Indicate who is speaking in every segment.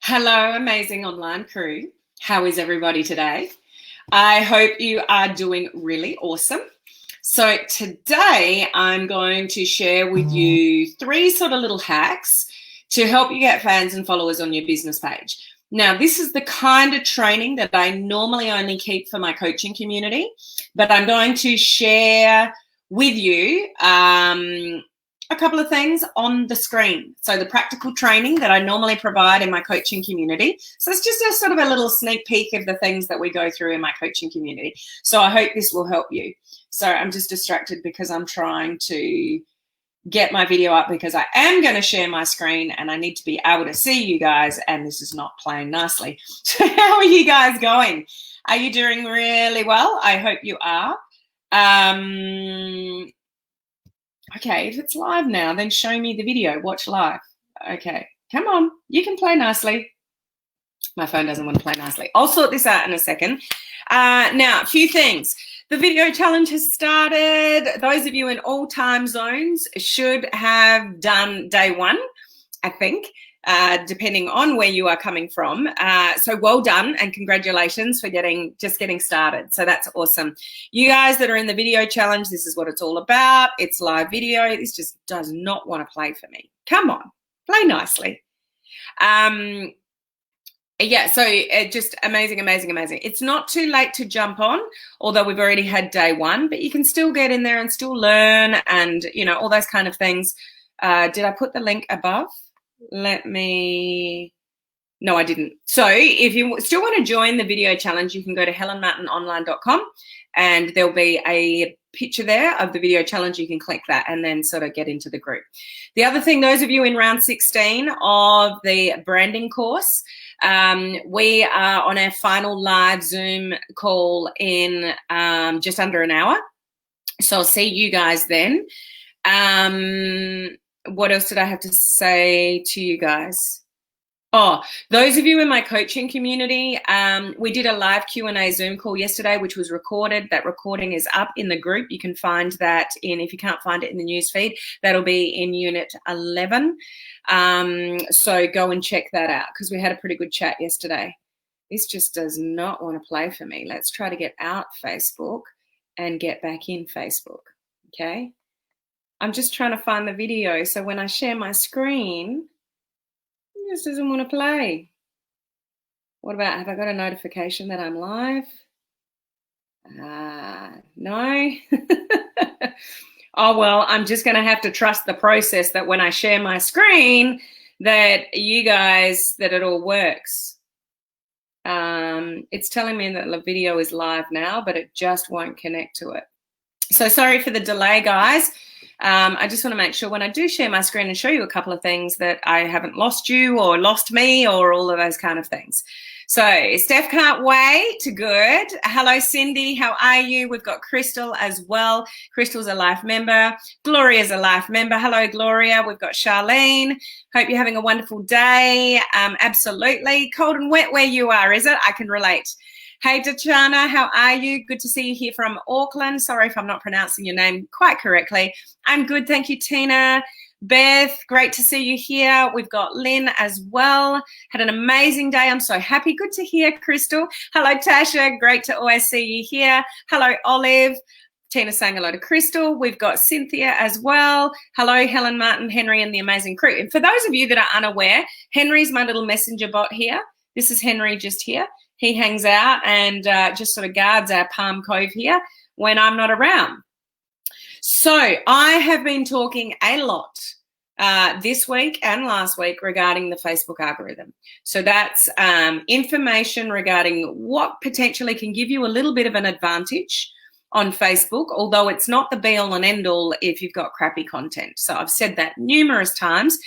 Speaker 1: Hello, amazing online crew. How is everybody today? I hope you are doing really awesome. So today I'm going to share with you 3 sort of little hacks to help you get fans and followers on your business page. Now, this is the kind of training that I normally only keep for my coaching community, but I'm going to share with you a couple of things on the screen. So the practical training that I normally provide in my coaching community. So it's just a sort of a little sneak peek of the things that we go through in my coaching community. So I hope this will help you. So I'm just distracted because I'm trying to get my video up because I am going to share my screen and I need to be able to see you guys, and this is not playing nicely. So how are you guys going? Are you doing really well? I hope you are. Okay, if it's live now, then show me the video. Watch live. Okay, come on. You can play nicely. My phone doesn't want to play nicely. I'll sort this out in a second. Now, a few things. The video challenge has started. Those of you in all time zones should have done day 1, I think, depending on where you are coming from. So well done and congratulations for just getting started. So that's awesome. You guys that are in the video challenge, this is what it's all about. It's live video. This just does not want to play for me. Come on, play nicely. Yeah, so just amazing, amazing, amazing. It's not too late to jump on, although we've already had day 1, but you can still get in there and still learn and, you know, all those kind of things. Did I put the link above? No, I didn't. So if you still want to join the video challenge, you can go to helenmartinonline.com and there'll be a picture there of the video challenge. You can click that and then sort of get into the group. The other thing, those of you in round 16 of the branding course, we are on our final live Zoom call in just under an hour. So I'll see you guys then. What else did I have to say to you guys? Oh, those of you in my coaching community, we did a live Q&A Zoom call yesterday, which was recorded. That recording is up in the group. You can find that if you can't find it in the newsfeed, that'll be in Unit 11. So go and check that out because we had a pretty good chat yesterday. This just does not want to play for me. Let's try to get out Facebook and get back in Facebook, okay? I'm just trying to find the video. So when I share my screen, this doesn't want to play. What about, have I got a notification that I'm live? No. Oh, well, I'm just going to have to trust the process that when I share my screen that you guys, that it all works. It's telling me that the video is live now, but it just won't connect to it. So sorry for the delay, guys. I just want to make sure when I do share my screen and show you a couple of things that I haven't lost you or lost me or all of those kind of things. So Steph can't wait. Good. Hello, Cindy. How are you? We've got Crystal as well. Crystal's a life member. Gloria's a life member. Hello, Gloria. We've got Charlene. Hope you're having a wonderful day. Absolutely. Cold and wet where you are, is it? I can relate. Hey, Dachana, how are you? Good to see you here from Auckland. Sorry if I'm not pronouncing your name quite correctly. I'm good. Thank you, Tina. Beth, great to see you here. We've got Lynn as well. Had an amazing day. I'm so happy. Good to hear, Crystal. Hello, Tasha. Great to always see you here. Hello, Olive. Tina saying hello to Crystal. We've got Cynthia as well. Hello, Helen, Martin, Henry, and the amazing crew. And for those of you that are unaware, Henry's my little messenger bot here. This is Henry just here. He hangs out and just sort of guards our Palm Cove here when I'm not around. So I have been talking a lot this week and last week regarding the Facebook algorithm. So that's information regarding what potentially can give you a little bit of an advantage on Facebook, although it's not the be-all and end-all if you've got crappy content. So I've said that numerous times.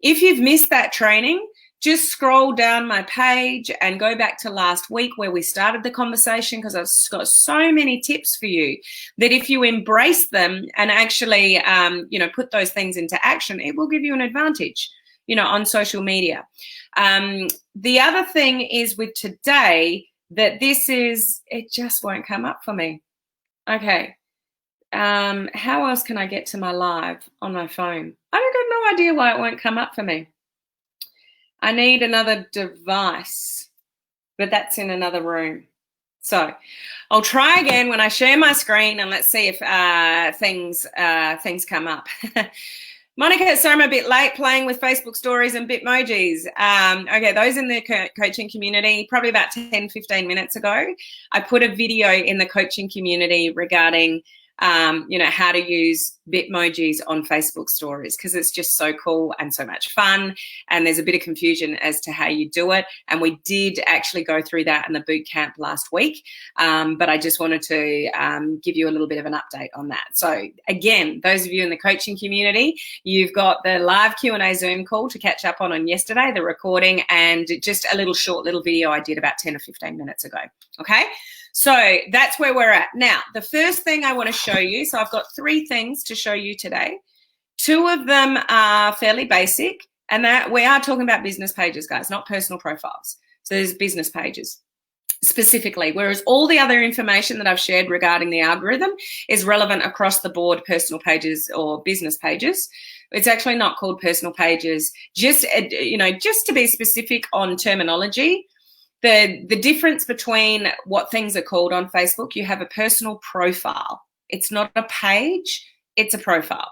Speaker 1: If you've missed that training, just scroll down my page and go back to last week where we started the conversation, because I've got so many tips for you that if you embrace them and actually, put those things into action, it will give you an advantage, on social media. The other thing is with today that it just won't come up for me. Okay. How else can I get to my live on my phone? I've got no idea why it won't come up for me. I need another device, but that's in another room. So I'll try again when I share my screen, and let's see if things come up. Monica, sorry I'm a bit late playing with Facebook stories and Bitmojis. Okay, those in the coaching community, probably about 10, 15 minutes ago, I put a video in the coaching community regarding how to use Bitmojis on Facebook stories, because it's just so cool and so much fun, and there's a bit of confusion as to how you do it, and we did actually go through that in the boot camp last week, but I just wanted to give you a little bit of an update on that. So again, those of you in the coaching community, you've got the live Q&A Zoom call to catch up on yesterday, the recording, and just a short little video I did about 10 or 15 minutes ago. Okay, so that's where we're at. Now, the first thing I want to show you, so I've got 3 things to show you today. 2 of them are fairly basic, and that we are talking about business pages, guys, not personal profiles. So there's business pages specifically, whereas all the other information that I've shared regarding the algorithm is relevant across the board, personal pages or business pages. It's actually not called personal pages, just to be specific on terminology. The difference between what things are called on Facebook, you have a personal profile. It's not a page, it's a profile.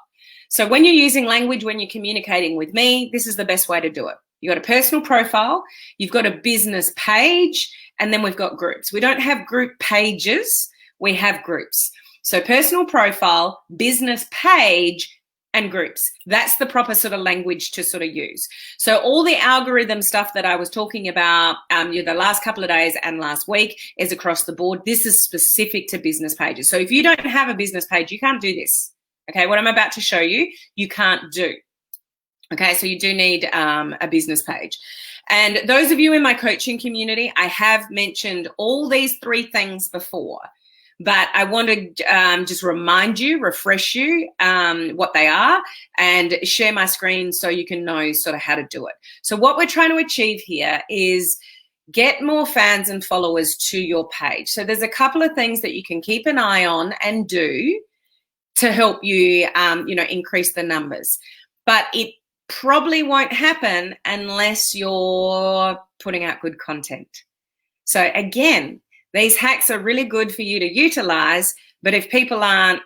Speaker 1: So when you're using language, when you're communicating with me, this is the best way to do it. You've got a personal profile, you've got a business page, and then we've got groups. We don't have group pages, we have groups. So personal profile, business page, and groups. That's the proper sort of language to sort of use. So all the algorithm stuff that I was talking about the last couple of days and last week is across the board. This is specific to business pages. So if you don't have a business page, you can't do this. Okay, what I'm about to show you, you can't do. Okay, so you do need a business page. And those of you in my coaching community, I have mentioned all these 3 things before. But I want to just remind you, refresh you what they are, and share my screen so you can know sort of how to do it. So what we're trying to achieve here is get more fans and followers to your page. So there's a couple of things that you can keep an eye on and do to help you, increase the numbers. But it probably won't happen unless you're putting out good content. So again, these hacks are really good for you to utilize, but if people aren't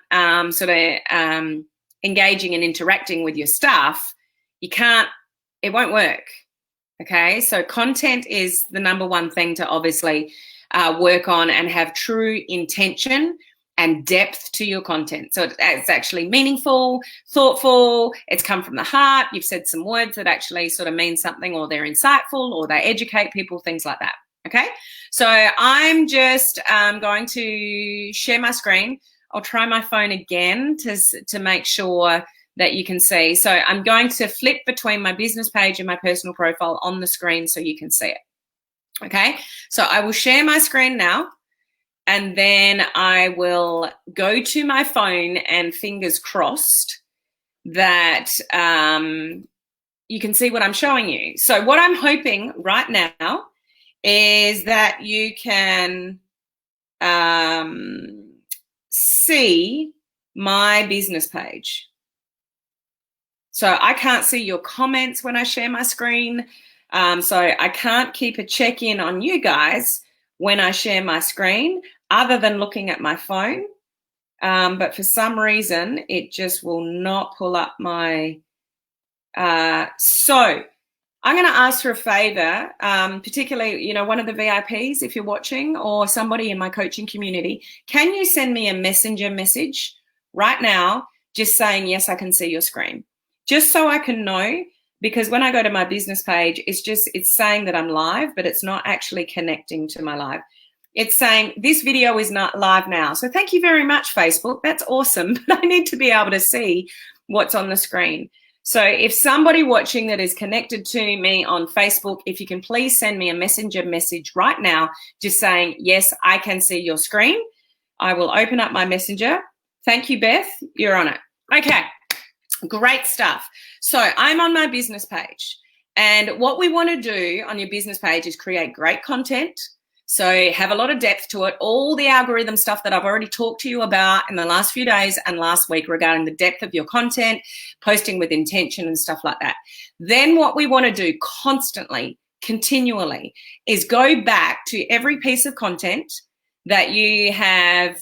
Speaker 1: engaging and interacting with your stuff, it won't work. Okay, so content is the number one thing to obviously work on, and have true intention and depth to your content. So it's actually meaningful, thoughtful, it's come from the heart, you've said some words that actually sort of mean something, or they're insightful, or they educate people, things like that. Okay, so I'm just going to share my screen. I'll try my phone again to make sure that you can see. So I'm going to flip between my business page and my personal profile on the screen so you can see it. Okay, so I will share my screen now, and then I will go to my phone, and fingers crossed that you can see what I'm showing you. So what I'm hoping right now is that you can see my business page. So I can't see your comments when I share my screen. So I can't keep a check-in on you guys when I share my screen, other than looking at my phone. But for some reason, it just will not pull up my... So I'm going to ask for a favor, particularly, one of the VIPs, if you're watching, or somebody in my coaching community. Can you send me a messenger message right now, just saying, yes, I can see your screen, just so I can know, because when I go to my business page, it's saying that I'm live, but it's not actually connecting to my live. It's saying this video is not live now. So thank you very much, Facebook. That's awesome. But I need to be able to see what's on the screen. So if somebody watching that is connected to me on Facebook, if you can please send me a messenger message right now, just saying, yes, I can see your screen. I will open up my messenger. Thank you, Beth. You're on it. Okay, great stuff. So I'm on my business page. And what we want to do on your business page is create great content So have a lot of depth to it. All the algorithm stuff that I've already talked to you about in the last few days and last week regarding the depth of your content, posting with intention and stuff like that. Then what we want to do constantly, continually, is go back to every piece of content that you have.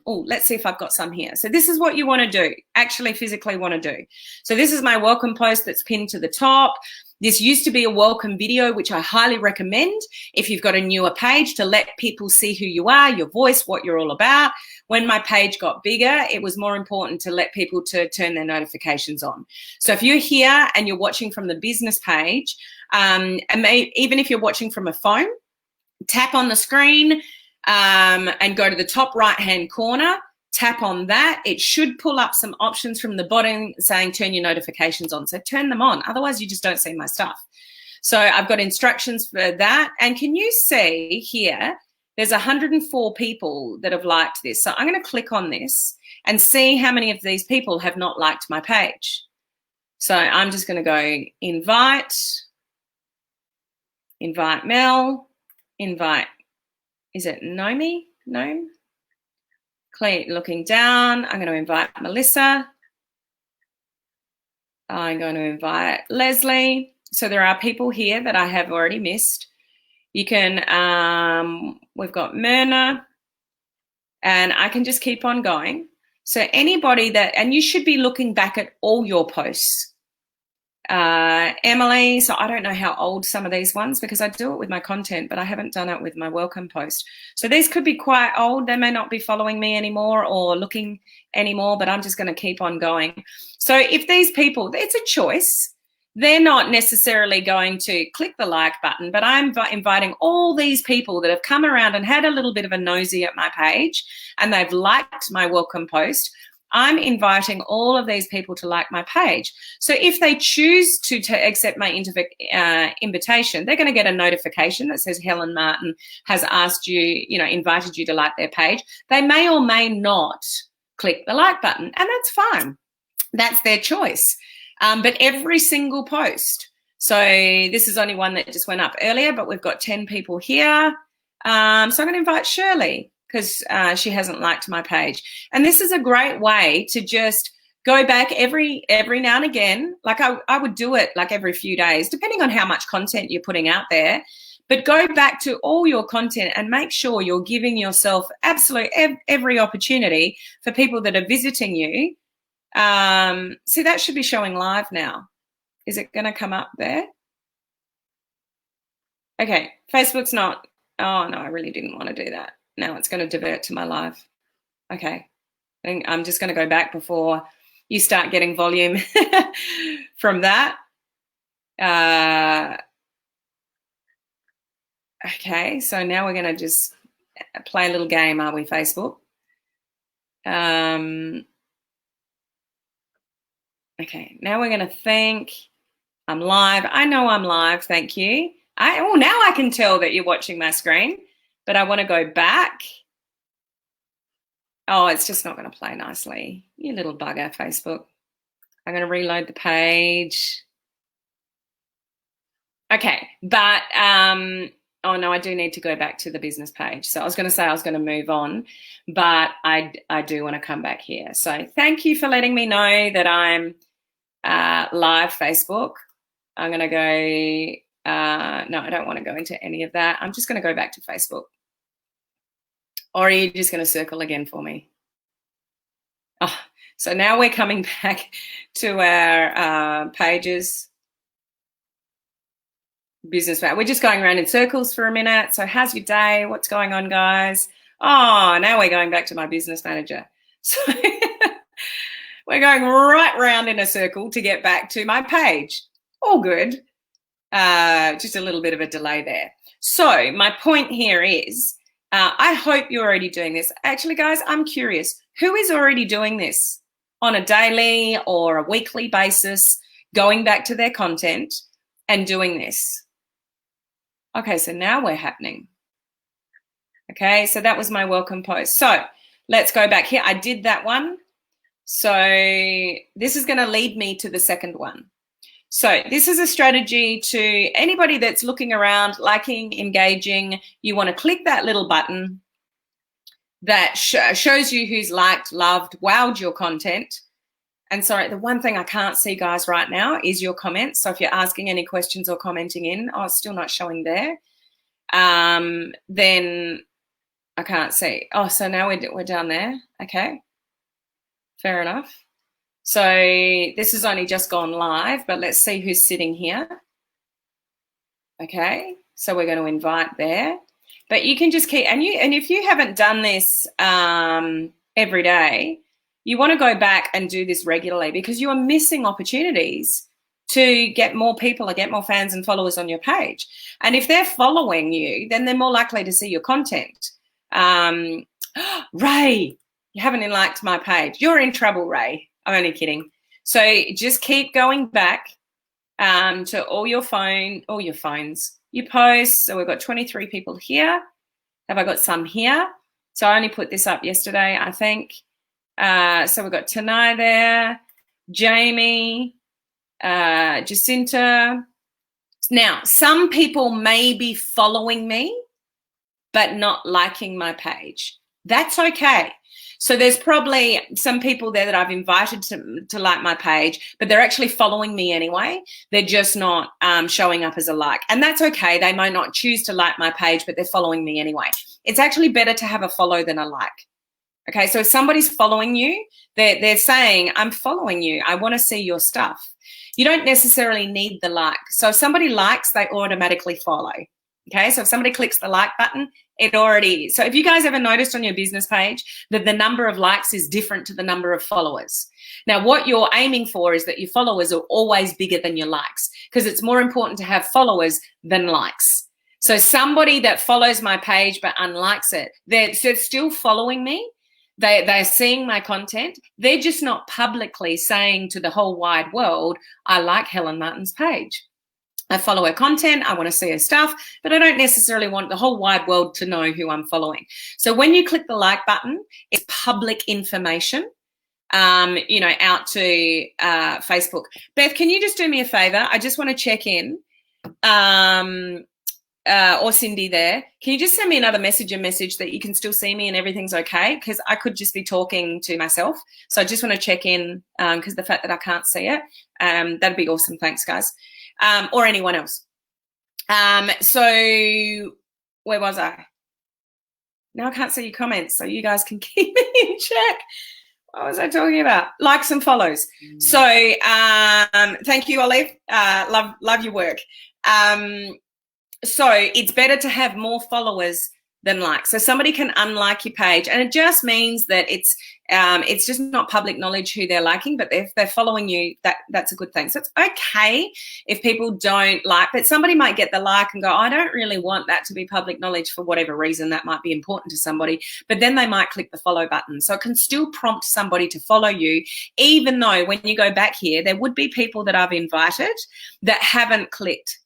Speaker 1: Let's see if I've got some here. So this is what you want to do, actually physically want to do. So this is my welcome post that's pinned to the top. This used to be a welcome video, which I highly recommend if you've got a newer page, to let people see who you are, your voice, what you're all about. When my page got bigger, it was more important to let people to turn their notifications on. So if you're here and you're watching from the business page, even if you're watching from a phone, tap on the screen and go to the top right-hand corner. Tap on that. It should pull up some options from the bottom saying turn your notifications on. So turn them on. Otherwise, you just don't see my stuff. So I've got instructions for that. And can you see here, there's 104 people that have liked this. So I'm going to click on this and see how many of these people have not liked my page. So I'm just going to go invite Mel, invite, is it Nomi? Gnome? Looking down, I'm going to invite Melissa. I'm going to invite Leslie. So there are people here that I have already missed. You can, we've got Myrna, and I can just keep on going. So anybody that, and you should be looking back at all your posts. Emily, so I don't know how old some of these ones, because I do it with my content, but I haven't done it with my welcome post. So these could be quite old. They may not be following me anymore or looking anymore, but I'm just going to keep on going. So if these people, it's a choice. They're not necessarily going to click the like button, but I'm inviting all these people that have come around and had a little bit of a nosy at my page and they've liked my welcome post. I'm inviting all of these people to like my page. So if they choose to accept my invitation, they're going to get a notification that says Helen Martin has asked you, invited you to like their page. They may or may not click the like button, and that's fine. That's their choice. But every single post. So this is only one that just went up earlier, but we've got 10 people here. So I'm going to invite Shirley, because she hasn't liked my page. And this is a great way to just go back every now and again. Like I would do it like every few days, depending on how much content you're putting out there. But go back to all your content and make sure you're giving yourself every opportunity for people that are visiting you. See, that should be showing live now. Is it going to come up there? Okay, Facebook's not. Oh, no, I really didn't want to do that. Now it's going to divert to my live. Okay. I'm just going to go back before you start getting volume from that. Okay, so now we're going to just play a little game, are we, Facebook? Okay, now we're going to think I'm live. I know I'm live, thank you. Now I can tell that you're watching my screen. But I want to go back. Oh, it's just not going to play nicely. You little bugger, Facebook. I'm going to reload the page. Okay, but, oh no, I do need to go back to the business page. So I was going to say I was going to move on, but I do want to come back here. So thank you for letting me know that I'm live, Facebook. I'm going to go, no, I don't want to go into any of that. I'm just going to go back to Facebook. Or are you just going to circle again for me? Oh, so now we're coming back to our pages. Business. We're just going around in circles for a minute. So how's your day? What's going on, guys? Oh, now we're going back to my business manager. So we're going right round in a circle to get back to my page. All good. Just a little bit of a delay there. So my point here is, I hope you're already doing this. Actually, guys, I'm curious. Who is already doing this on a daily or a weekly basis, going back to their content and doing this? Okay, so now we're happening. Okay, so that was my welcome post. So let's go back here. I did that one. So this is going to lead me to the second one. So this is a strategy to anybody that's looking around, liking, engaging. You want to click that little button that shows you who's liked, loved, wowed your content. And sorry, the one thing I can't see, guys, right now is your comments. So if you're asking any questions or commenting in, oh, it's still not showing there, then I can't see. Oh, so now we're down there. Okay, fair enough. So this has only just gone live, but let's see who's sitting here. Okay, so we're going to invite there. But you can just keep, and if you haven't done this every day, you want to go back and do this regularly, because you are missing opportunities to get more people or get more fans and followers on your page. And if they're following you, then they're more likely to see your content. Ray, you haven't liked my page. You're in trouble, Ray. I'm only kidding. So just keep going back to all your phones. You post. So we've got 23 people here. Have I got some here? So I only put this up yesterday, I think. So we've got Tanai there, Jamie, Jacinta. Now, some people may be following me, but not liking my page. That's okay. So there's probably some people there that I've invited to like my page, but they're actually following me anyway. They're just not showing up as a like. And that's okay. They might not choose to like my page, but they're following me anyway. It's actually better to have a follow than a like. Okay, so if somebody's following you, they're saying, I'm following you. I want to see your stuff. You don't necessarily need the like. So if somebody likes, they automatically follow. Okay, so if somebody clicks the like button, it already is. So if you guys ever noticed on your business page that the number of likes is different to the number of followers. Now, what you're aiming for is that your followers are always bigger than your likes, because it's more important to have followers than likes. So somebody that follows my page but unlikes it, they're still following me. They're seeing my content. They're just not publicly saying to the whole wide world, I like Helen Martin's page. I follow her content, I want to see her stuff, but I don't necessarily want the whole wide world to know who I'm following. So when you click the like button, it's public information, out to Facebook. Beth, can you just do me a favor? I just want to check in, or Cindy there. Can you just send me another message that you can still see me and everything's okay? Because I could just be talking to myself. So I just want to check in, because the fact that I can't see it, that'd be awesome. Thanks, guys. Or anyone else. So where was I? Now I can't see your comments, so you guys can keep me in check. What was I talking about? Likes and follows. So thank you, Olive. Love your work. So it's better to have more followers than likes. So somebody can unlike your page, and it just means that it's just not public knowledge who they're liking, but if they're following you, that's a good thing. So it's okay if people don't like, but somebody might get the like and go, I don't really want that to be public knowledge for whatever reason. That might be important to somebody, but then they might click the follow button. So it can still prompt somebody to follow you, even though when you go back here, there would be people that I've invited that haven't clicked.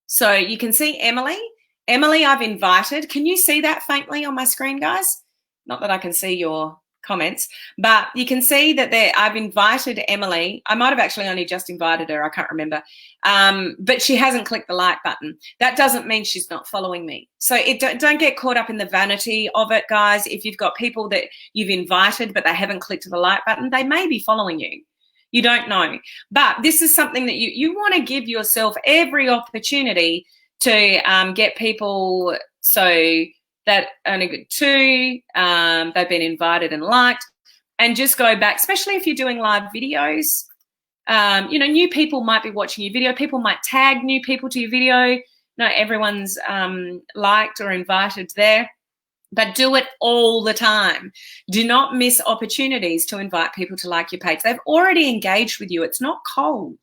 Speaker 1: So you can see Emily, I've invited. Can you see that faintly on my screen, guys? Not that I can see your comments, but you can see that I've invited Emily. I might have actually only just invited her. I can't remember. But she hasn't clicked the like button. That doesn't mean she's not following me. So don't get caught up in the vanity of it, guys. If you've got people that you've invited, but they haven't clicked the like button, they may be following you. You don't know. But this is something that you want to give yourself every opportunity to get people so that only good two, they've been invited and liked, and just go back, especially if you're doing live videos. New people might be watching your video. People might tag new people to your video. Not everyone's liked or invited there, but do it all the time. Do not miss opportunities to invite people to like your page. They've already engaged with you. It's not cold.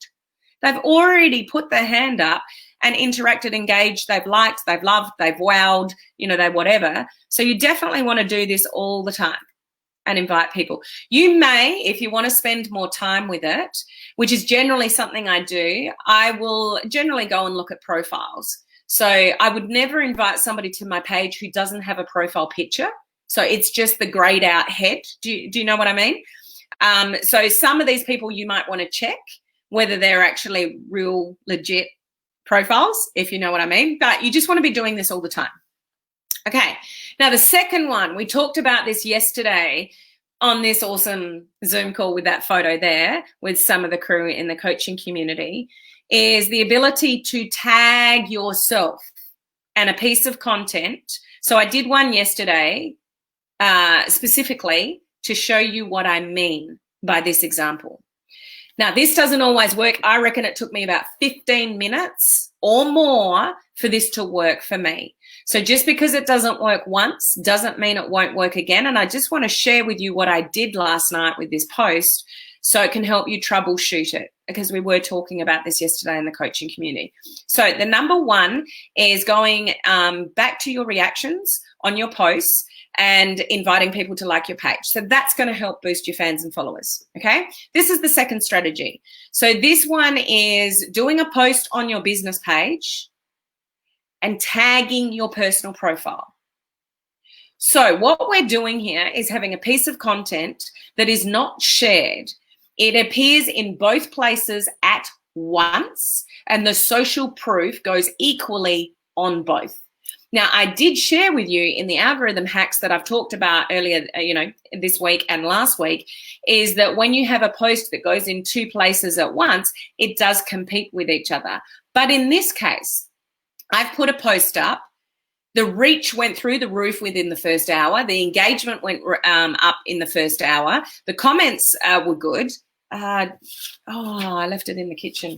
Speaker 1: They've already put their hand up and interacted, engaged, they've liked, they've loved, they've wowed, they whatever. So you definitely want to do this all the time and invite people. You may, if you want to spend more time with it, which is generally something I do, I will generally go and look at profiles. So I would never invite somebody to my page who doesn't have a profile picture. So it's just the grayed out head. Do you know what I mean? So some of these people you might want to check whether they're actually real, legit profiles, if you know what I mean. But you just want to be doing this all the time. Okay, now the second one, we talked about this yesterday on this awesome Zoom call with that photo there with some of the crew in the coaching community, is the ability to tag yourself and a piece of content. So I did one yesterday specifically to show you what I mean by this example. Now, this doesn't always work. I reckon it took me about 15 minutes or more for this to work for me. So just because it doesn't work once doesn't mean it won't work again. And I just want to share with you what I did last night with this post so it can help you troubleshoot it, because we were talking about this yesterday in the coaching community. So the number one is going back to your reactions on your posts and inviting people to like your page. So that's going to help boost your fans and followers, okay? This is the second strategy. So this one is doing a post on your business page and tagging your personal profile. So what we're doing here is having a piece of content that is not shared. It appears in both places at once, and the social proof goes equally on both. Now, I did share with you in the algorithm hacks that I've talked about earlier, this week and last week, is that when you have a post that goes in two places at once, it does compete with each other. But in this case, I've put a post up. The reach went through the roof within the first hour. The engagement went up in the first hour. The comments were good. I left it in the kitchen.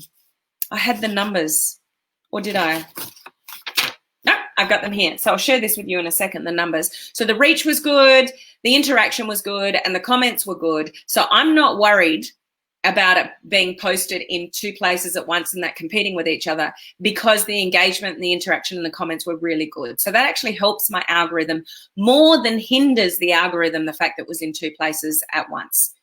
Speaker 1: I had the numbers. Or did I? No, I've got them here. So I'll share this with you in a second, the numbers. So the reach was good, the interaction was good, and the comments were good. So I'm not worried about it being posted in two places at once and that competing with each other, because the engagement and the interaction and the comments were really good. So that actually helps my algorithm more than hinders the algorithm, the fact that it was in two places at once.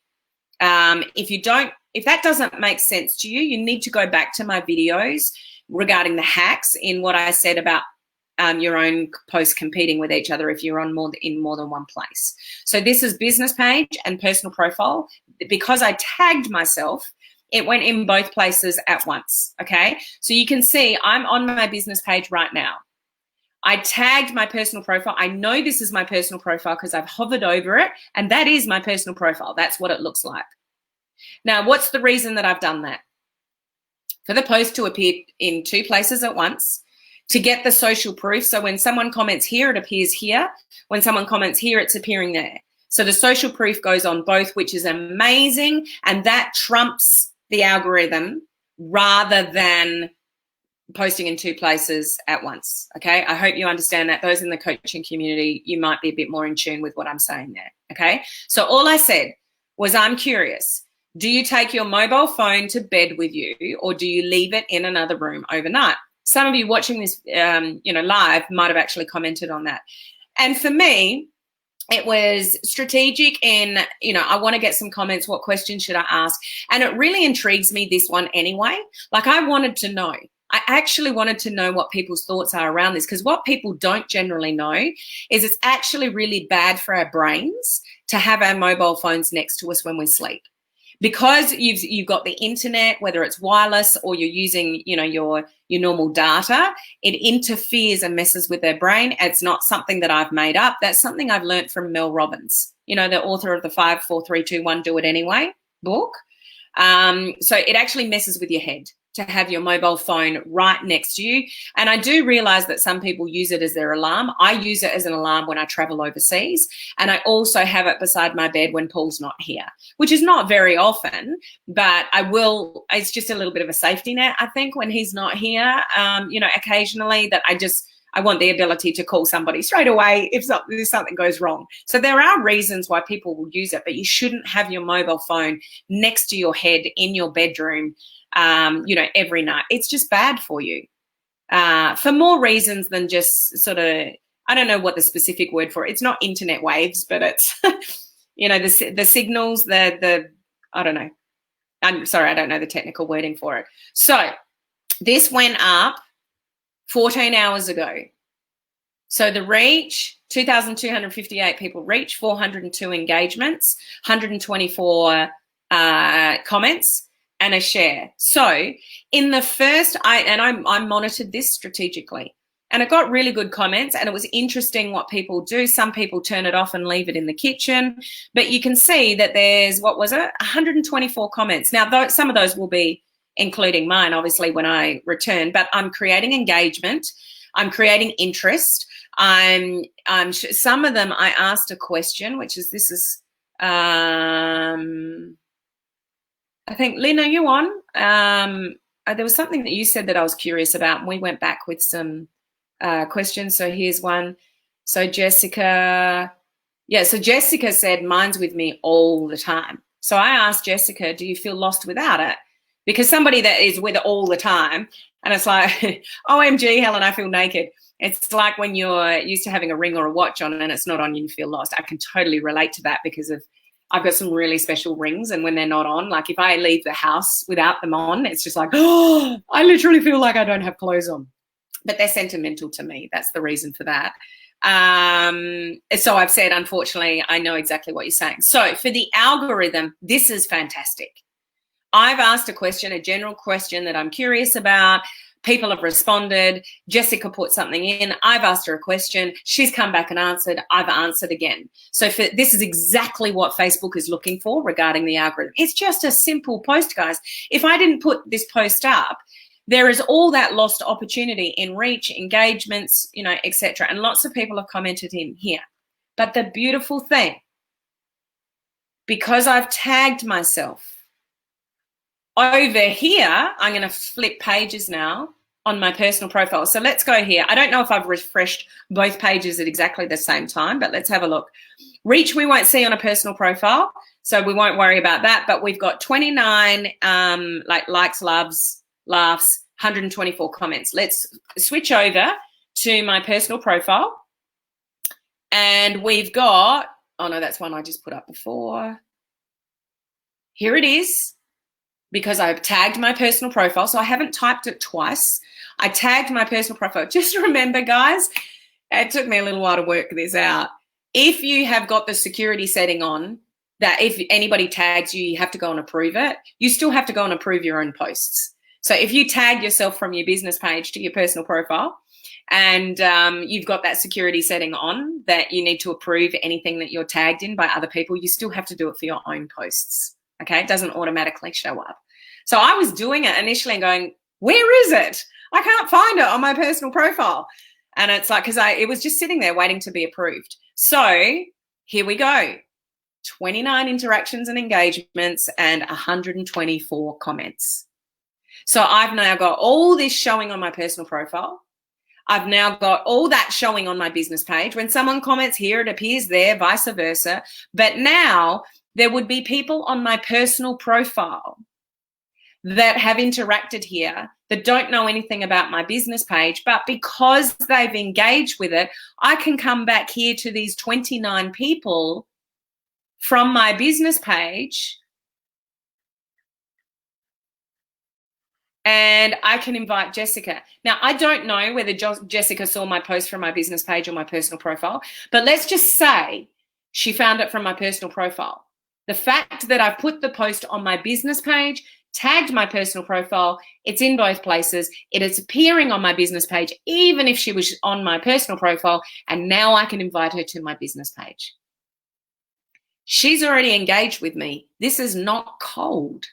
Speaker 1: If that doesn't make sense to you, you need to go back to my videos regarding the hacks in what I said about your own posts competing with each other if you're in more than one place. So this is business page and personal profile. Because I tagged myself, it went in both places at once, okay? So you can see I'm on my business page right now. I tagged my personal profile. I know this is my personal profile because I've hovered over it, and that is my personal profile. That's what it looks like. Now, what's the reason that I've done that? For the post to appear in two places at once, to get the social proof. So when someone comments here, it appears here. When someone comments here, it's appearing there. So the social proof goes on both, which is amazing, and that trumps the algorithm rather than posting in two places at once, okay? I hope you understand that. Those in the coaching community, you might be a bit more in tune with what I'm saying there, okay? So all I said was, I'm curious. Do you take your mobile phone to bed with you, or do you leave it in another room overnight? Some of you watching this, live might have actually commented on that. And for me, it was strategic in, I want to get some comments. What questions should I ask? And it really intrigues me, this one anyway. Like, I wanted to know. I actually wanted to know what people's thoughts are around this, because what people don't generally know is it's actually really bad for our brains to have our mobile phones next to us when we sleep. Because you've got the internet, whether it's wireless or you're using, your normal data, it interferes and messes with their brain. It's not something that I've made up. That's something I've learned from Mel Robbins, the author of the 5, 4, 3, 2, 1 Do It Anyway book. So it actually messes with your head to have your mobile phone right next to you. And I do realize that some people use it as their alarm. I use it as an alarm when I travel overseas. And I also have it beside my bed when Paul's not here, which is not very often, but it's just a little bit of a safety net, I think, when he's not here, occasionally, that I want the ability to call somebody straight away if something goes wrong. So there are reasons why people will use it, but you shouldn't have your mobile phone next to your head in your bedroom, every night. It's just bad for you, for more reasons than just sort of, I don't know what the specific word for it. It's not internet waves, but it's, the signals, I don't know. I'm sorry, I don't know the technical wording for it. So this went up 14 hours ago. So the reach, 2,258 people reach, 402 engagements, 124 comments, and a share. So in the first, I monitored this strategically, and it got really good comments, and it was interesting what people do. Some people turn it off and leave it in the kitchen, but you can see that there's, 124 comments. Now, some of those will be including mine, obviously, when I return, but I'm creating engagement. I'm creating interest. Some of them I asked a question, I think, Lynn, are you on? There was something that you said that I was curious about, and we went back with some questions. So here's one. So Jessica said, mine's with me all the time. So I asked Jessica, do you feel lost without it? Because somebody that is with it all the time, and it's like, OMG, Helen, I feel naked. It's like when you're used to having a ring or a watch on and it's not on, you feel lost. I can totally relate to that because I've got some really special rings, and when they're not on, like if I leave the house without them on, it's just like, oh, I literally feel like I don't have clothes on. But they're sentimental to me. That's the reason for that. So I've said, unfortunately, I know exactly what you're saying. So for the algorithm, this is fantastic. I've asked a question, a general question that I'm curious about. People have responded. Jessica put something in. I've asked her a question. She's come back and answered. I've answered again. So this is exactly what Facebook is looking for regarding the algorithm. It's just a simple post, guys. If I didn't put this post up, there is all that lost opportunity in reach, engagements, etc. And lots of people have commented in here. But the beautiful thing, because I've tagged myself, over here, I'm going to flip pages now on my personal profile. So let's go here. I don't know if I've refreshed both pages at exactly the same time, but let's have a look. Reach we won't see on a personal profile, so we won't worry about that. But we've got 29 likes, loves, laughs, 124 comments. Let's switch over to my personal profile. And we've got, oh no, that's one I just put up before. Here it is. Because I've tagged my personal profile. So I haven't typed it twice. I tagged my personal profile. Just remember, guys, it took me a little while to work this out. If you have got the security setting on, that if anybody tags you, you have to go and approve it. You still have to go and approve your own posts. So if you tag yourself from your business page to your personal profile, and you've got that security setting on that you need to approve anything that you're tagged in by other people, you still have to do it for your own posts. Okay, it doesn't automatically show up. So I was doing it initially and going, where is it? I can't find it on my personal profile. And it's like, because it was just sitting there waiting to be approved. So here we go. 29 interactions and engagements and 124 comments. So I've now got all this showing on my personal profile. I've now got all that showing on my business page. When someone comments here, it appears there, vice versa. But now there would be people on my personal profile that have interacted here that don't know anything about my business page, but because they've engaged with it, I can come back here to these 29 people from my business page and I can invite Jessica. Now, I don't know whether Jessica saw my post from my business page or my personal profile, but let's just say she found it from my personal profile. The fact that I've put the post on my business page, tagged my personal profile, it's in both places. It is appearing on my business page, even if she was on my personal profile, and now I can invite her to my business page. She's already engaged with me. This is not cold.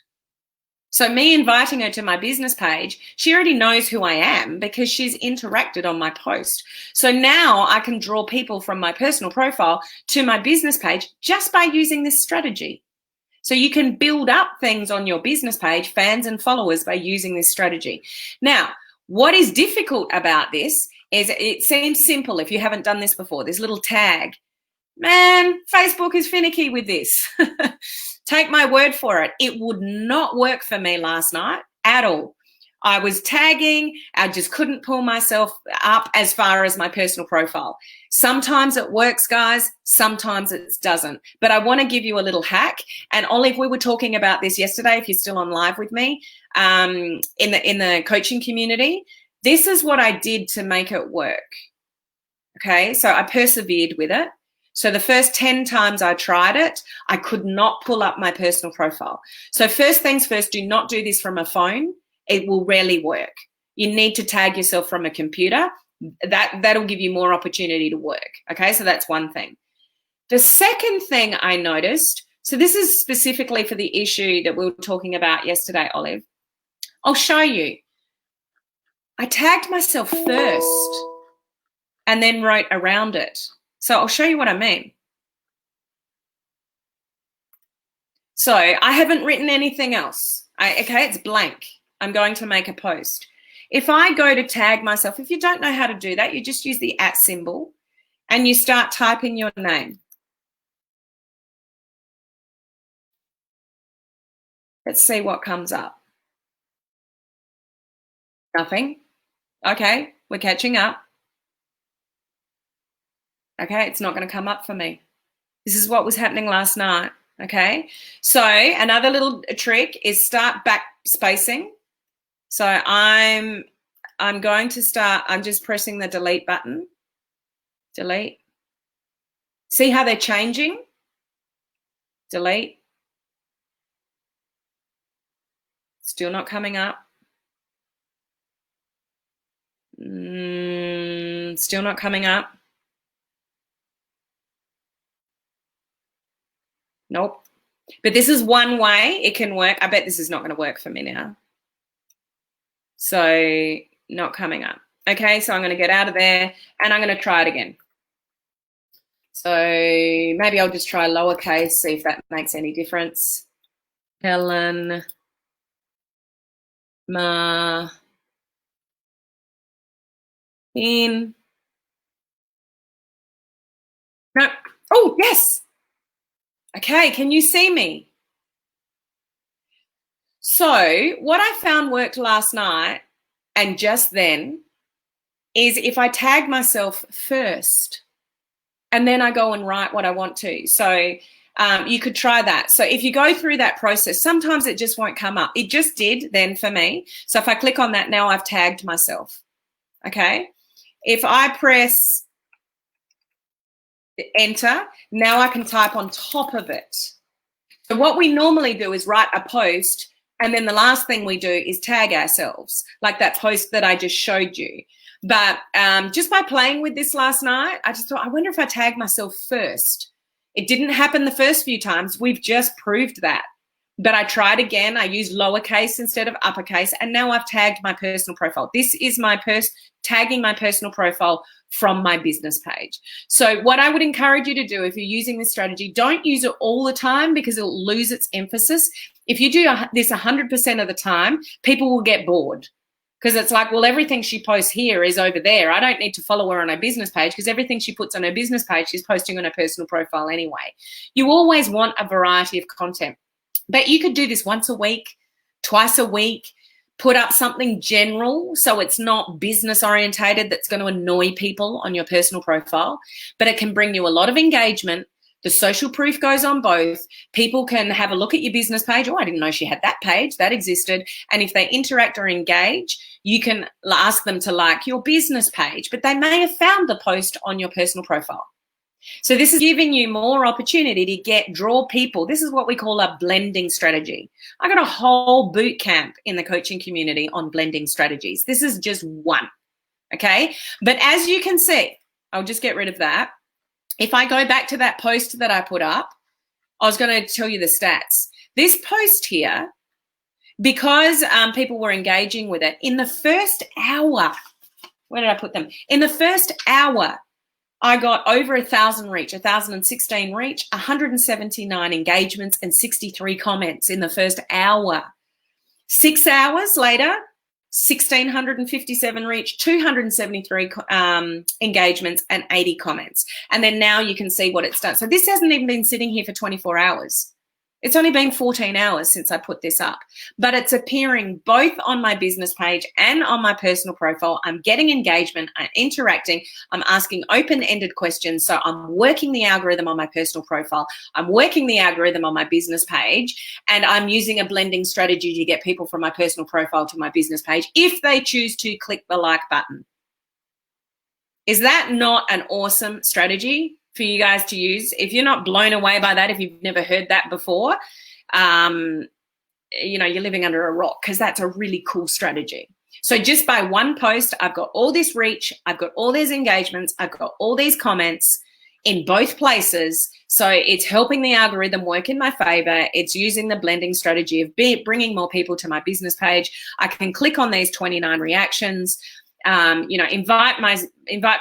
Speaker 1: So me inviting her to my business page, she already knows who I am because she's interacted on my post. So now I can draw people from my personal profile to my business page just by using this strategy. So you can build up things on your business page, fans and followers, by using this strategy. Now, what is difficult about this is it seems simple if you haven't done this before, this little tag. Man, Facebook is finicky with this. Take my word for it. It would not work for me last night at all. I was tagging. I just couldn't pull myself up as far as my personal profile. Sometimes it works, guys. Sometimes it doesn't. But I want to give you a little hack. And Olive, we were talking about this yesterday, if you're still on live with me, in the coaching community. This is what I did to make it work. Okay, so I persevered with it. So the first 10 times I tried it, I could not pull up my personal profile. So first things first, do not do this from a phone. It will rarely work. You need to tag yourself from a computer. That'll give you more opportunity to work. Okay, so that's one thing. The second thing I noticed, so this is specifically for the issue that we were talking about yesterday, Olive. I'll show you. I tagged myself first and then wrote around it. So I'll show you what I mean. So I haven't written anything else. Okay, it's blank. I'm going to make a post. If I go to tag myself, if you don't know how to do that, you just use the @ symbol and you start typing your name. Let's see what comes up. Nothing. Okay, we're catching up. Okay, it's not going to come up for me. This is what was happening last night. Okay, so another little trick is start backspacing. So I'm going to start, I'm just pressing the delete button. Delete. See how they're changing? Delete. Still not coming up. Still not coming up. Nope. But this is one way it can work. I bet this is not going to work for me now. So not coming up. Okay, so I'm going to get out of there and I'm going to try it again. So maybe I'll just try lowercase, see if that makes any difference. Helen, Ma, in. No. Oh, yes. Okay, can you see me? So what I found worked last night and just then is if I tag myself first and then I go and write what I want to. So you could try that. So if you go through that process, sometimes it just won't come up. It just did then for me. So if I click on that, now I've tagged myself. Okay. If I press enter, now I can type on top of it. So what we normally do is write a post and then the last thing we do is tag ourselves, like that post that I just showed you. But just by playing with this last night, I just thought, I wonder if I tag myself first. It didn't happen the first few times. We've just proved that. But I tried again. I used lowercase instead of uppercase, and now I've tagged my personal profile. This is my tagging my personal profile from my business page. So what I would encourage you to do if you're using this strategy, don't use it all the time because it'll lose its emphasis. If you do this 100% of the time, people will get bored because it's like, well, everything she posts here is over there. I don't need to follow her on her business page because everything she puts on her business page, she's posting on her personal profile anyway. You always want a variety of content. But you could do this once a week, twice a week, put up something general so it's not business orientated that's going to annoy people on your personal profile, but it can bring you a lot of engagement. The social proof goes on both. People can have a look at your business page. Oh, I didn't know she had that page. That existed. And if they interact or engage, you can ask them to like your business page, but they may have found the post on your personal profile. So this is giving you more opportunity to draw people. This is what we call a blending strategy. I got a whole boot camp in the coaching community on blending strategies. This is just one, okay? But as you can see, I'll just get rid of that. If I go back to that post that I put up, I was going to tell you the stats. This post here, because people were engaging with it, in the first hour, where did I put them? In the first hour, I got over 1,000 reach, 1,016 reach, 179 engagements and 63 comments in the first hour. 6 hours later, 1,657 reach, 273 engagements and 80 comments. And then now you can see what it's done. So this hasn't even been sitting here for 24 hours. It's only been 14 hours since I put this up, but it's appearing both on my business page and on my personal profile. I'm getting engagement, I'm interacting, I'm asking open-ended questions. So I'm working the algorithm on my personal profile, I'm working the algorithm on my business page, and I'm using a blending strategy to get people from my personal profile to my business page if they choose to click the like button. Is that not an awesome strategy for you guys to use. If you're not blown away by that, if you've never heard that before, you're living under a rock, because that's a really cool strategy. So just by one post, I've got all this reach, I've got all these engagements, I've got all these comments in both places. So it's helping the algorithm work in my favor. It's using the blending strategy of bringing more people to my business page. I can click on these 29 reactions, invite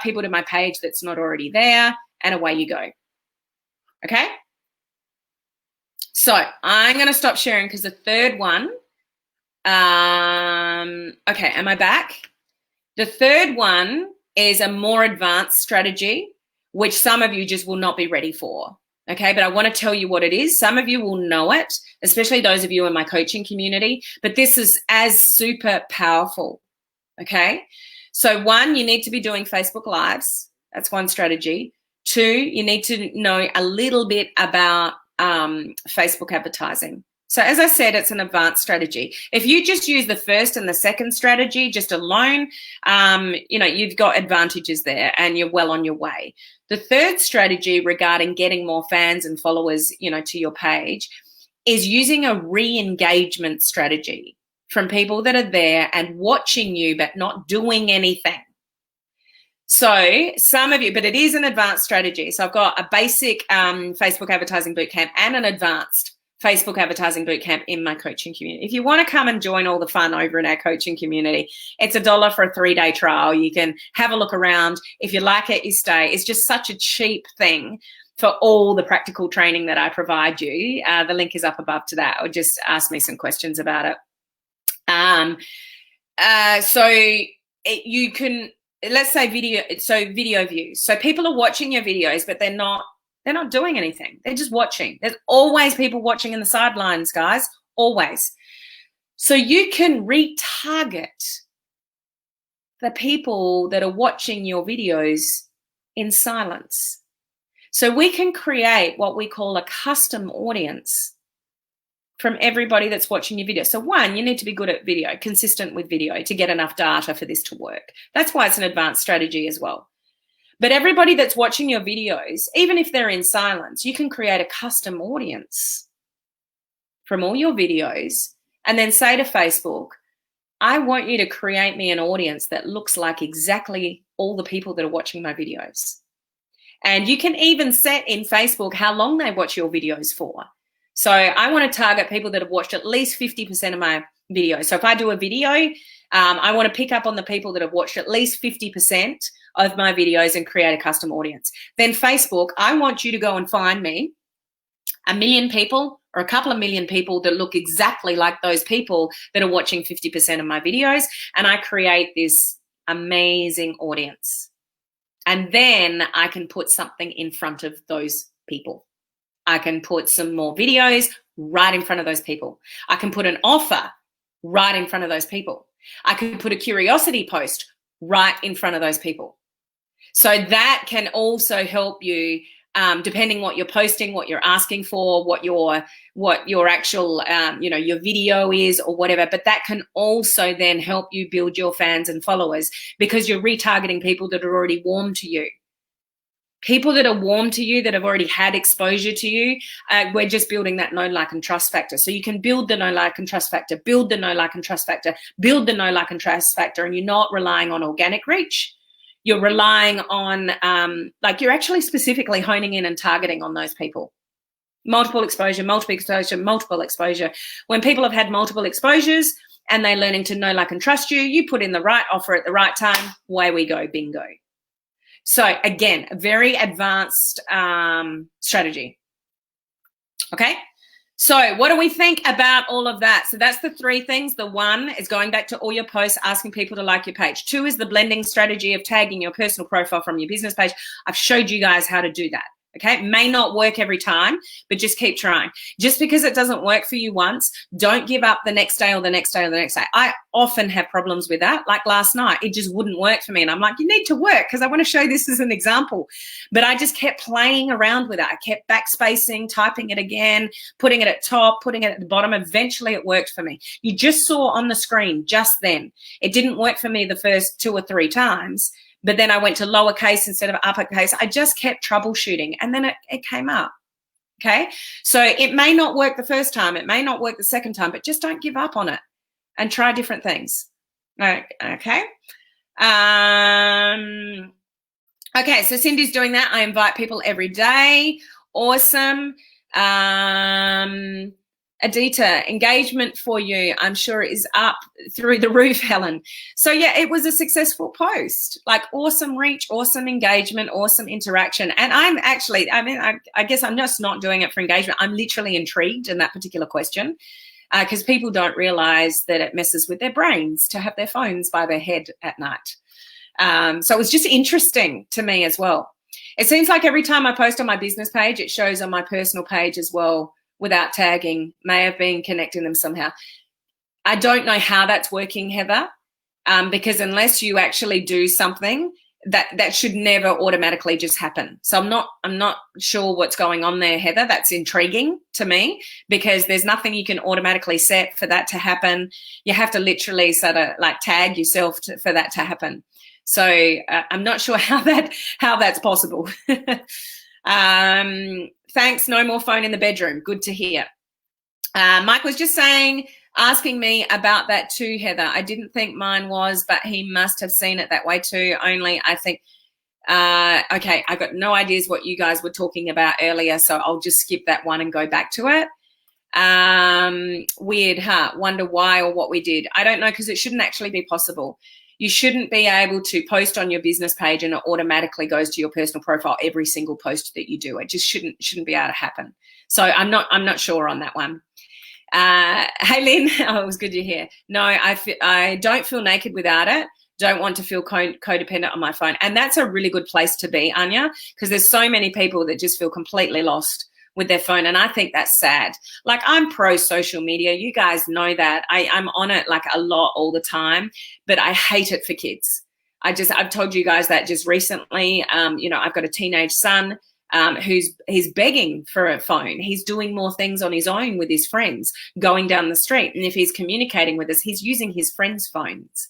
Speaker 1: people to my page that's not already there, and away you go. Okay? So I'm going to stop sharing because the third one, okay, am I back? The third one is a more advanced strategy, which some of you just will not be ready for. Okay, but I want to tell you what it is. Some of you will know it, especially those of you in my coaching community, but this is as super powerful. Okay, so one, you need to be doing Facebook Lives. That's one strategy. Two, you need to know a little bit about Facebook advertising. So as I said, it's an advanced strategy. If you just use the first and the second strategy just alone, you've got advantages there and you're well on your way. The third strategy regarding getting more fans and followers, to your page is using a re-engagement strategy from people that are there and watching you but not doing anything. So some of you, but it is an advanced strategy. So I've got a basic Facebook advertising bootcamp and an advanced Facebook advertising bootcamp in my coaching community. If you want to come and join all the fun over in our coaching community, it's $1 for a 3-day trial. You can have a look around. If you like it, you stay. It's just such a cheap thing for all the practical training that I provide you. The link is up above to that, or just ask me some questions about it. You can, let's say video views. So people are watching your videos, but they're not doing anything. They're just watching. There's always people watching in the sidelines, guys, always. So you can retarget the people that are watching your videos in silence. So we can create what we call a custom audience from everybody that's watching your video. So one, you need to be good at video, consistent with video to get enough data for this to work. That's why it's an advanced strategy as well. But everybody that's watching your videos, even if they're in silence, you can create a custom audience from all your videos and then say to Facebook, I want you to create me an audience that looks like exactly all the people that are watching my videos. And you can even set in Facebook how long they watch your videos for. So I want to target people that have watched at least 50% of my videos. So if I do a video, I want to pick up on the people that have watched at least 50% of my videos and create a custom audience. Then Facebook, I want you to go and find me 1 million people or a couple of million people that look exactly like those people that are watching 50% of my videos, and I create this amazing audience. And then I can put something in front of those people. I can put some more videos right in front of those people. I can put an offer right in front of those people. I can put a curiosity post right in front of those people. So that can also help you, depending what you're posting, what you're asking for, what your actual, your video is or whatever. But that can also then help you build your fans and followers because you're retargeting people that are already warm to you. People that are warm to you, that have already had exposure to you, we're just building that know, like, and trust factor. So you can build the know, like, and trust factor, build the know, like, and trust factor, build the know, like, and trust factor, and you're not relying on organic reach. You're relying on, you're actually specifically honing in and targeting on those people. Multiple exposure, multiple exposure, multiple exposure. When people have had multiple exposures and they're learning to know, like, and trust you, you put in the right offer at the right time, away we go, bingo. So again, a very advanced strategy. Okay. So what do we think about all of that? So that's the 3 things. The 1 is going back to all your posts, asking people to like your page. 2 is the blending strategy of tagging your personal profile from your business page. I've showed you guys how to do that. Okay, it may not work every time, but just keep trying. Just because it doesn't work for you once, don't give up the next day or the next day or the next day. I often have problems with that. Like last night, it just wouldn't work for me. And I'm like, you need to work because I want to show this as an example. But I just kept playing around with it. I kept backspacing, typing it again, putting it at top, putting it at the bottom. Eventually it worked for me. You just saw on the screen just then. It didn't work for me the first 2 or 3 times. but then I went to lowercase instead of uppercase. I just kept troubleshooting, and then it came up. Okay, so it may not work the first time, it may not work the second time, but just don't give up on it and try different things. Okay. Okay, so Cindy's doing that. I invite people every day. Awesome. Adita, engagement for you, I'm sure, is up through the roof, Helen. So yeah, it was a successful post, like awesome reach, awesome engagement, awesome interaction. And I'm actually, I guess I'm just not doing it for engagement. I'm literally intrigued in that particular question because people don't realize that it messes with their brains to have their phones by their head at night. So it was just interesting to me as well. It seems like every time I post on my business page, it shows on my personal page as well, without tagging. May have been connecting them somehow. I don't know how that's working, Heather, because unless you actually do something, that should never automatically just happen. So I'm not sure what's going on there, Heather. That's intriguing to me because there's nothing you can automatically set for that to happen. You have to literally sort of like tag yourself for that to happen. So I'm not sure how that's possible. Thanks. No more phone in the bedroom. Good to hear. Mike was just asking me about that too, Heather. I didn't think mine was, but he must have seen it that way too. Only I think, okay, I got no ideas what you guys were talking about earlier, so I'll just skip that one and go back to it. Weird, huh? Wonder why or what we did. I don't know, because it shouldn't actually be possible. You shouldn't be able to post on your business page and it automatically goes to your personal profile every single post that you do. It just shouldn't be able to happen. So I'm not sure on that one. Hey Lynn, oh, it was good to hear. No, I don't feel naked without it. Don't want to feel codependent on my phone. And that's a really good place to be, Anya, because there's so many people that just feel completely lost with their phone, and I think that's sad. Like, I'm pro social media, you guys know that. I'm on it like a lot all the time, but I hate it for kids. I've told you guys that just recently. I've got a teenage son he's begging for a phone. He's doing more things on his own with his friends, going down the street, and if he's communicating with us, he's using his friends' phones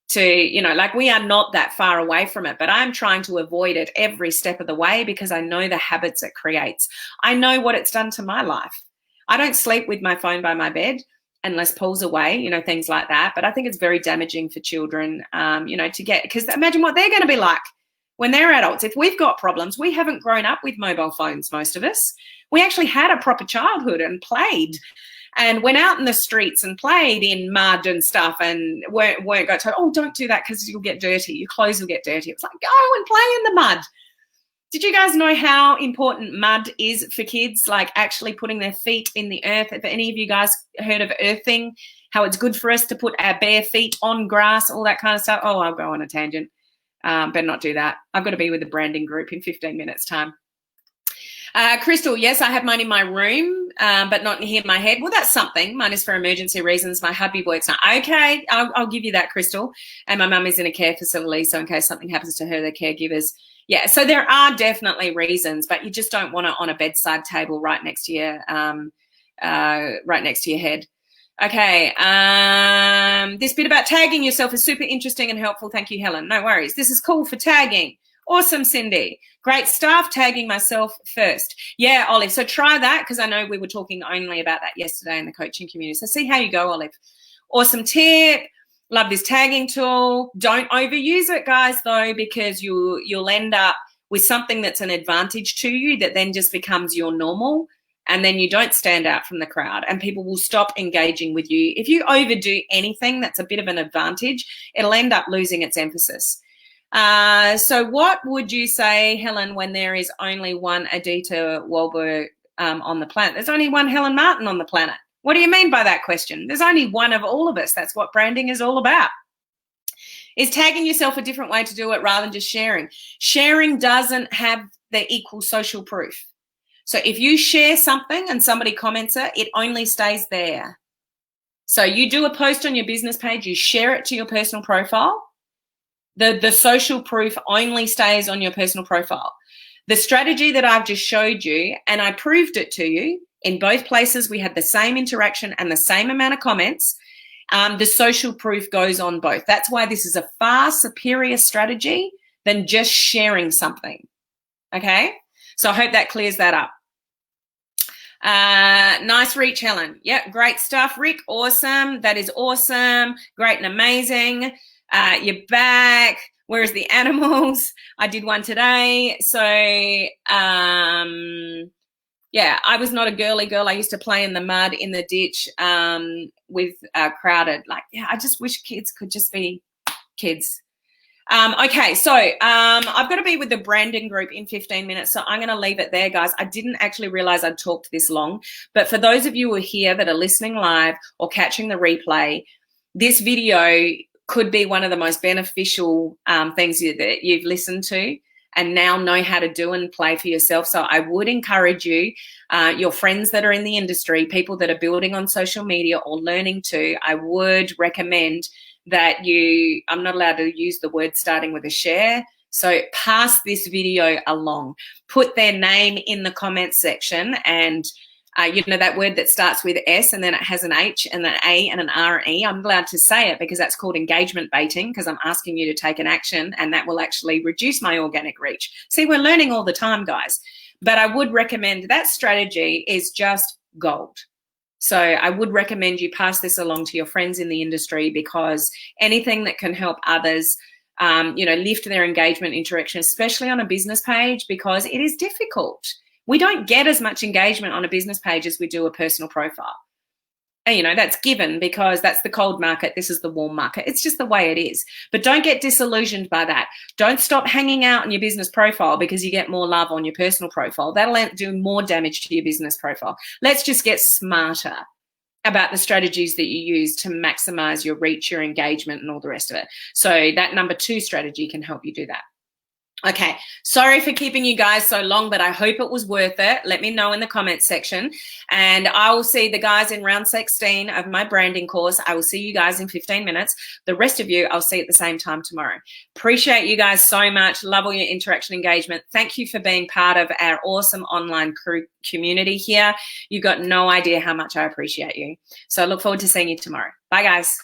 Speaker 1: to, like, we are not that far away from it, but I'm trying to avoid it every step of the way because I know the habits it creates. I know what it's done to my life. I don't sleep with my phone by my bed unless Paul's away, things like that. But I think it's very damaging for children, to get, because imagine what they're going to be like when they're adults. If we've got problems, we haven't grown up with mobile phones, most of us. We actually had a proper childhood and played and went out in the streets and played in mud and stuff, and weren't got told, oh, don't do that because you'll get dirty. Your clothes will get dirty. It was like, go and play in the mud. Did you guys know how important mud is for kids, like actually putting their feet in the earth? Have any of you guys heard of earthing, how it's good for us to put our bare feet on grass, all that kind of stuff? Oh, I'll go on a tangent. Better not do that. I've got to be with the branding group in 15 minutes time. Crystal, yes, I have mine in my room, but not near my head. Well, that's something. Mine is for emergency reasons. My hubby works now. Okay, I'll give you that, Crystal. And my mum is in a care facility, so in case something happens to her, the caregivers. Yeah, so there are definitely reasons, but you just don't want it on a bedside table right next to your head. Okay, this bit about tagging yourself is super interesting and helpful. Thank you, Helen. No worries. This is cool for tagging. Awesome, Cindy. Great stuff. Tagging myself first. Yeah, Olive. So try that, because I know we were talking only about that yesterday in the coaching community. So see how you go, Olive. Awesome tip. Love this tagging tool. Don't overuse it, guys, though, because you'll end up with something that's an advantage to you that then just becomes your normal, and then you don't stand out from the crowd and people will stop engaging with you. If you overdo anything that's a bit of an advantage, it'll end up losing its emphasis. So what would you say, Helen, when there is only one Adita Wahlberg on the planet? There's only one Helen Martin on the planet. What do you mean by that question? There's only one of all of us. That's what branding is all about. Is tagging yourself a different way to do it rather than just sharing? Sharing doesn't have the equal social proof. So if you share something and somebody comments it, it only stays there. So you do a post on your business page, you share it to your personal profile. The social proof only stays on your personal profile. The strategy that I've just showed you, and I proved it to you, in both places we had the same interaction and the same amount of comments, the social proof goes on both. That's why this is a far superior strategy than just sharing something. Okay? So I hope that clears that up. Nice reach, Helen. Yep, great stuff. Rick, awesome. That is awesome. Great and amazing. You're back. Where's the animals? I did one today. So, yeah, I was not a girly girl. I used to play in the mud, in the ditch with crowded. Like, yeah, I just wish kids could just be kids. Okay, so I've got to be with the branding group in 15 minutes, so I'm going to leave it there, guys. I didn't actually realize I'd talked this long, but for those of you who are here that are listening live or catching the replay, this video could be one of the most beneficial things that you've listened to and now know how to do and play for yourself. So I would encourage you, your friends that are in the industry, people that are building on social media or learning to, I would recommend that I'm not allowed to use the word starting with a share. So pass this video along. Put their name in the comments section and, that word that starts with S and then it has an H and an A and an R and E. I'm allowed to say it because that's called engagement baiting, because I'm asking you to take an action and that will actually reduce my organic reach. See, we're learning all the time, guys. But I would recommend that strategy is just gold. So I would recommend you pass this along to your friends in the industry, because anything that can help others, lift their engagement interaction, especially on a business page, because it is difficult. We don't get as much engagement on a business page as we do a personal profile. And, that's given because that's the cold market. This is the warm market. It's just the way it is. But don't get disillusioned by that. Don't stop hanging out on your business profile because you get more love on your personal profile. That'll do more damage to your business profile. Let's just get smarter about the strategies that you use to maximize your reach, your engagement, and all the rest of it. So that number 2 strategy can help you do that. Okay, sorry for keeping you guys so long, but I hope it was worth it. Let me know in the comments section. And I will see the guys in round 16 of my branding course. I will see you guys in 15 minutes. The rest of you, I'll see at the same time tomorrow. Appreciate you guys so much. Love all your interaction engagement. Thank you for being part of our awesome online crew community here. You've got no idea how much I appreciate you. So I look forward to seeing you tomorrow. Bye, guys.